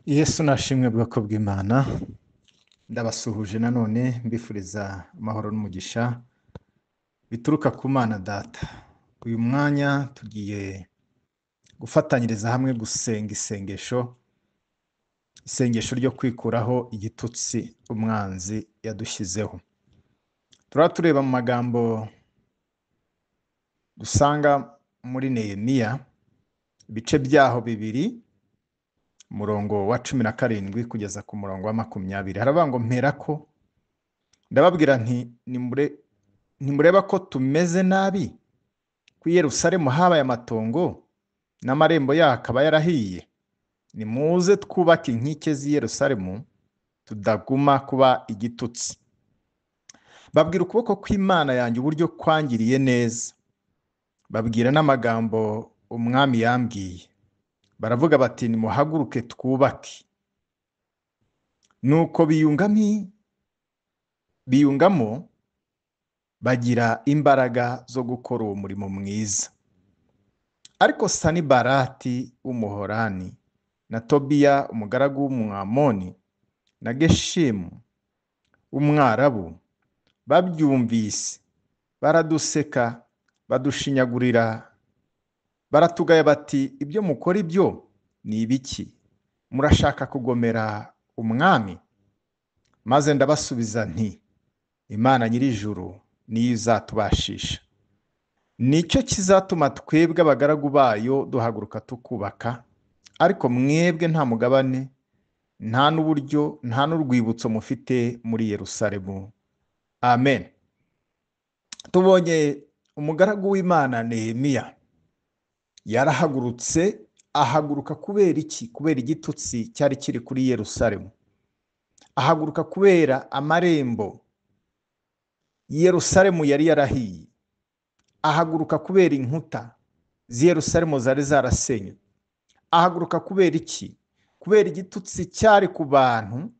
Yesu nashimwe bwoko bw'Imana, ndabasuhuje nanone mbifuriza amahoro n'umugisha bituruka ku Mana Data. Uyu mwanya tugiye gufatanyiriza hamwe gusenga isengesho ryo kwikuraho igitutsi umwanzi yadushyizeho. Tureba mu magambo dusanga muri Nehemiya, ibice byaho bibiri, umurongo wa 17 kugeza ku murongo wa 20. Haravuga ngo mperako ndababwira nti nimureba ko tumeze nabi, ku Yerusalemu habaye amatongo n'amarembo yaho akaba yarahiye. Nimuze twubake inkike z'i Yerusalemu, tudaguma kuba igitutsi. Babwira ukuboko kw'Imana yanjye uburyo kwangiriye neza, babwira n'amagambo umwami yambwiye. Baravuga bati nimuhaguruke twubake. Nuko biyungamo bagira imbaraga zo gukora uwo murimo mwiza. Ariko Sanibalati w'Umuhorani na Tobiya umugaragu w'Umwamoni na Geshemu w'Umwarabu babyumvise, baraduseka, badushinyagurira, baratugaya bati ibyo mukora ibyo ni ibiki? Murashaka kugomera umwami? Maze ndabasubiza nti Imana nyir'ijuru niyo izatubashisha. Nicyo kizatuma twebwe abagaragu bayo duhaguruka tukubaka, ariko mwebwe nta mugabane, nta n'uburyo, nta n'urwibutso mufite muri Yerusalemu. Amen. Tubonye umugaragu w'Imana Nehemiya yarahagurutse, ahaguruka kubera iki? Kubera igitutsi cyari kiri kuri Yerusalemu. Ahaguruka kubera amarembo Yerusalemu yari yarahiye. Ahaguruka kubera inkuta z'i Yerusalemu zari zarasenywe. Ahaguruka kubera iki? Kubera igitutsi cyari ku bantu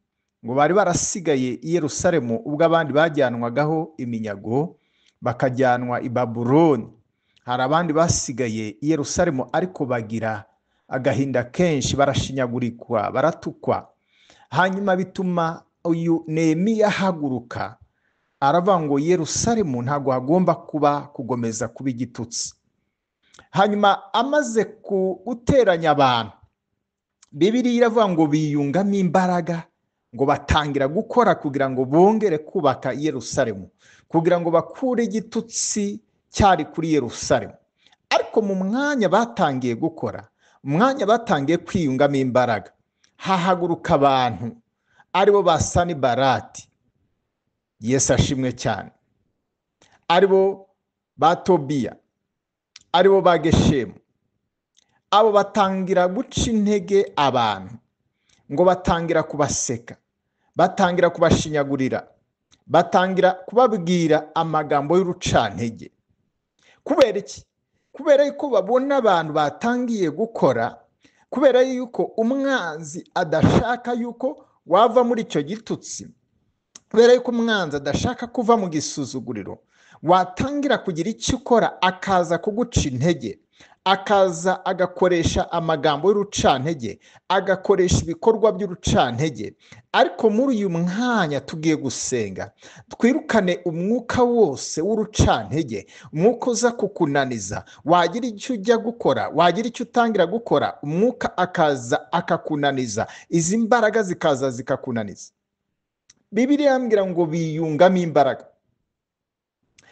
ngo bari barasigaye i Yerusalemu ubwo abandi bajyanwagaho iminyago bakajyanwa i Babuloni. Hari abandi basigaye i Yerusalemu ariko bagira agahinda kenshi, barashinyagurikwa, baratukwa. Hanyuma bituma uyu Nehemiya ahaguruka, aravuga ngo Yerusalemu ntabwo hagomba kugomeza kuba igitutsi. Hanyuma amaze guteranya abantu, Bibiliya iravuga ngo biyungamo imbaraga, ngo batangira gukora kugira ngo bongere kubaka Yerusalemu, kugira ngo bakure igitutsi cyari kuri Yerusalemu. Ariko mu mwanya batangiye gukora, umwanya batangiye kwiyungamo imbaraga, hahaguruka abantu aribo ba Sanibalati, Yesu ashimwe cyane, aribo ba Tobiya, aribo ba Geshemu. Abo batangira guca intege abantu, ngo batangira kubaseka, batangira kubashinyagurira, batangira kubabwira amagambo y'urucantege. Kubera iki? Kubera yuko babona abantu batangiye gukora, kubera yuko umwanzi adashaka yuko wava muri icyo gitutsi, kubera yuko umwanzi adashaka kuva mu gisuzuguriro, watangira kugira icyo ukora akaza kuguca intege, akaza agakoresha amagambo y'urucantege, agakoresha ibikorwa by'urucantege. Ariko muri uyu mwanya tugiye gusenga, twirukane umwuka wose w'urucantege, umwuka uza kukunaniza. Wagira icyo ujya gukora, wagira icyo utangira gukora, umwuka akaza akakunaniza, izi mbaraga zikaza zikakunaniza. Bibiliya yambwira ngo biyungamo imbaraga,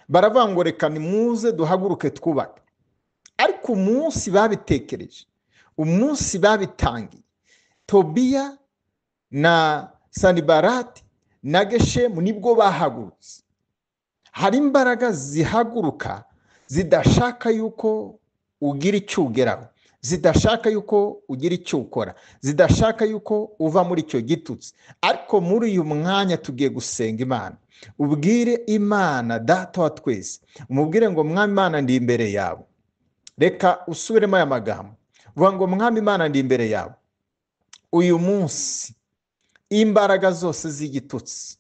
baravuga ngo reka nimuze duhaguruke twubake. Ariko umunsi babitekereje, umunsi babitangiye, Tobiya na Sanibalati na Geshemu nibwo bahagurutse. Hari imbaraga zihaguruka zidashaka yuko ugira icyo ugeraho, zidashaka yuko ugira icyo ukora, zidashaka yuko uva muri icyo gitutsi. Ariko muri uyu mwanya tugiye gusenga Imana. Ubwire Imana Data wa twese, umubwire ngo Mwami Imana ndi imbere yawe. Reka usubiremo aya magambo, vuga ngo Mwami Imana ndi imbere yawe. Uyu munsi imbaraga zose z'igitutsi,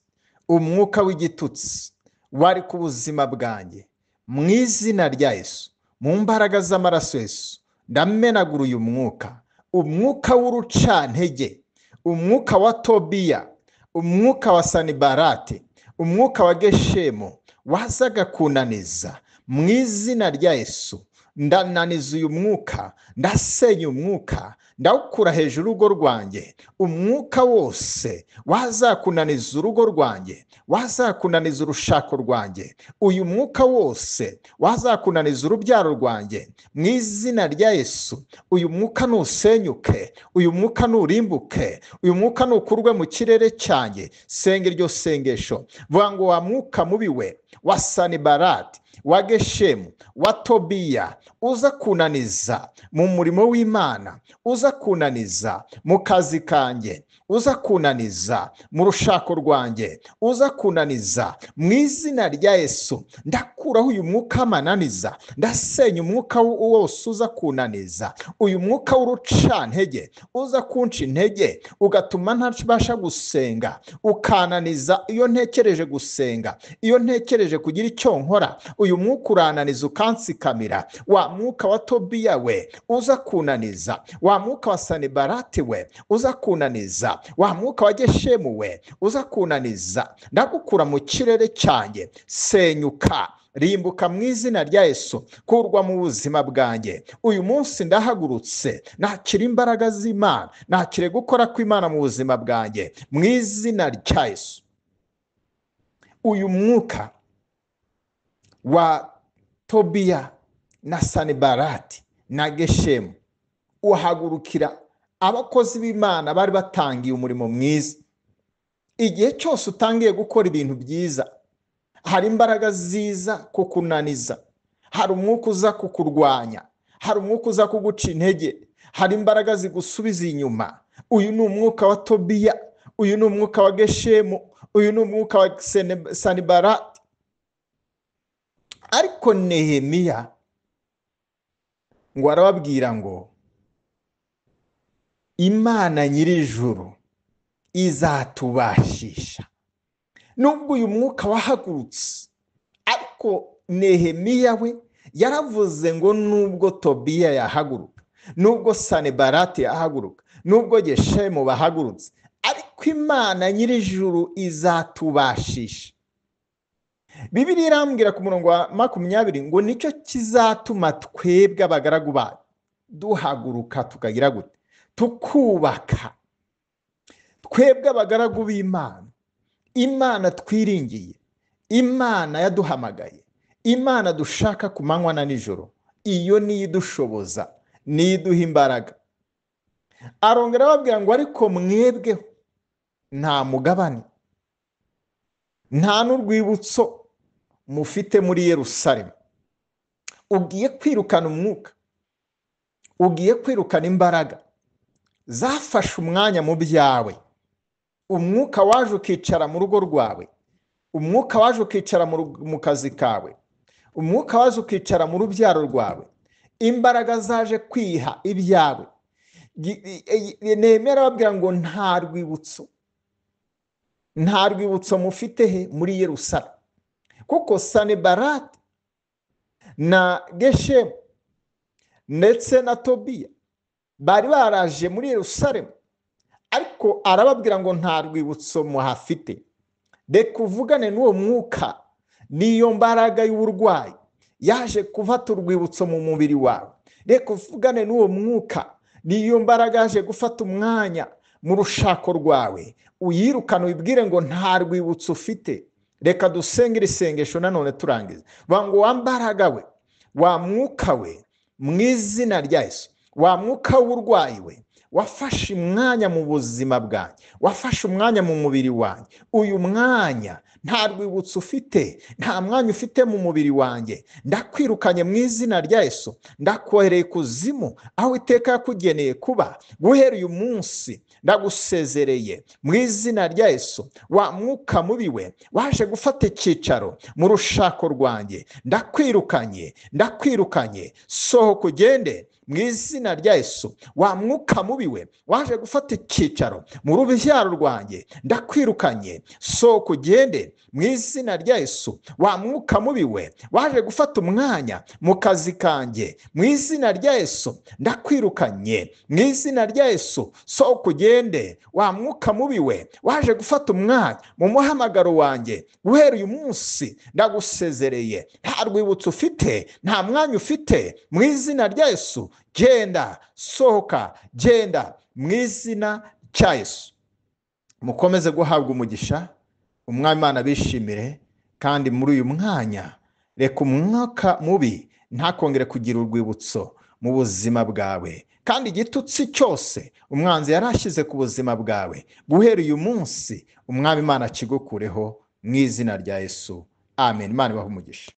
umwuka w'igitutsi wari ku buzima bwanjye, mu izina rya Yesu, mu mbaraga z'amaraso Yesu, ndamenagura uyu mwuka, umwuka w'urucantege, umwuka wa Tobiya, umwuka wa Sanibarati, umwuka wa Geshemu wazaga kunaniza, mu izina rya Yesu ndananiza uyu mwuka, ndasenya umwuka, ndawukura hejuru urugo rwanjye. Umwuka wose wazakunaniza urugo rwanjye, wazakunaniza urushako rwanjye, uyu mwuka wose wazakunaniza urubyaro rwanjye, mu izina rya Yesu uyu mwuka nusenyuke, uyu mwuka nurimbuke, uyu mwuka nukurwe mu kirere cyanjye. Senga iryo sengesho, vuga ngo wa mwuka mubi we wa Sanibarati, wa Geshemu, wa Tobiya uza kunaniza mu murimo w'Imana, uza kunaniza mu kazi kanjye, uza kunaniza mu rushako rwanjye, uza kunaniza mu izina rya Yesu ndakuraho uyu mwuka w'amananiza, ndasenya umwuka wose uza kunaniza, uyu mwuka w'urucantege uza kunca intege ugatuma ntabasha gusenga, ukananiza iyo ntekereje gusenga, iyo ntekereje kugira icyo nkora. Uyu mwuka urananiza ukansikamira. Wa mwuka wa Tobiya we uza kunaniza, wa mwuka wa Sanibarati we uza kunaniza, wa mwuka wa Geshemu we uza kunaniza, ndagukura mu kirere cyanjye. Senyuka, rimbuka mu izina rya Yesu, kurwa mu buzima bwanjye. Uyu munsi ndahagurutse, nakira imbaraga z'Imana, nakire gukora kw'Imana mu buzima bwanjye mu izina rya Yesu. Uyu mwuka wa Tobiya na Sanibarati na Geshemu uhagurukira abakozi b'Imana bari batangiye umurimo mwiza. Igihe cyose utangiye gukora ibintu byiza, hari imbaraga ziza kukunaniza, hari umwuka uza kukurwanya, hari umwuka uza kuguca intege, hari imbaraga zigusubiza inyuma. Uyu ni umwuka wa Tobiya, uyu ni umwuka wa Geshemu, uyu ni umwuka wa Sanibarati. Ariko Nehemiya ngo arababwira ngo Imana nyir'ijuru izatubashisha. Nubwo uyu mwuka wahagurutse, ariko Nehemiya we yaravuze ngo nubwo Tobiya yahaguruka, nubwo Sanibarati yahaguruka, nubwo Geshemu bahagurutse, ariko Imana nyir'ijuru izatubashisha. Bibiliya irambwira ku murongo wa 20 ngo nicyo kizatuma twebwe abagaragu bayo duhaguruka tukagira gute, tukubaka. Twebwe abagaragu b'Imana, Imana twiringiye, Imana yaduhamagaye, Imana dushaka ku manywa na nijoro, iyo niyo idushoboza, niyo iduha imbaraga. Arongera ababwira ngo ariko mwebweho nta mugabane, nta n'urwibutso mufite muri Yerusalemu. Ugiye kwirukana umwuka, ugiye kwirukana imbaraga zafashe umwanya mu byawe. Umwuka waje ukicara mu rugo rwawe, umwuka waje ukicara mu kazi kawe, umwuka waje ukicara mu rubyaro rwawe. Imbaraga zaje kwiha ibyawe. Nehemiya arababwira ngo nta rwibutso mufite he muri Yerusalemu, kuko Sanibarati na Geshemu ndetse na Tobiya bari baraje muri Yerusalemu, ariko arababwira ngo nta rwibutso muhafite. Reka uvugane n'uwo mwuka, niyo mbaraga y'uburwayi yaje kufata urwibutso mu mubiri wawe. Reka uvugane n'uwo mwuka, niyo mbaraga yaje gufata umwanya mu rushako rwawe, uyirukane ubibwire ngo nta rwibutso ufite. Reka dusengere isengesho nanone turangiza. Ngo wa mbaraga we, wa mwuka we, mu izina rya Yesu, wa mwuka w'uburwayi we wafashe umwanya mu buzima bwanjye, wafashe umwanya mu mubiri wanjye. Uyu mwanya nta rwibutso ufite, nta mwanya ufite mu mubiri wanjye. Ndakwirukanye mu izina rya Yesu, ndakohereye kuzimu aho iteka yakugeneye kuba. Guhera uyu munsi ndagusezereye mu izina rya Yesu. Wa mwuka mubi we waje gufata icyicaro mu rushako rwanjye, ndakwirukanye, sohoka ugende mu izina rya Yesu. Wa mwuka mubi we waje gufata icyicaro mu rubyaro rwanjye, ndakwirukanye, sohoka ugende mu izina rya Yesu. Wa mwuka mubi we waje gufata umwanya mu kazi kanjye, mu izina rya Yesu ndakwirukanye, mu izina rya Yesu sohoka ugende. Wa mwuka mubi we waje gufata umwanya mu muhamagaro wanjye, guhera uyu munsi ndagusezereye, nta rwibutso ufite, nta mwanya ufite, mu izina rya Yesu genda, sohoka, genda mu izina rya Yesu. Mukomeze guhabwa umugisha, umwami Imana bishimire, kandi muri uyu mwanya reka umwuka mubi ntakongere kugira urwibutso mu buzima bwawe, kandi igitutsi cyose umwanzi yarashyize ku buzima bwawe, guhera uyu munsi umwami Imana akigukureho mu izina rya Yesu. Amen. Imana ibahe umugisha.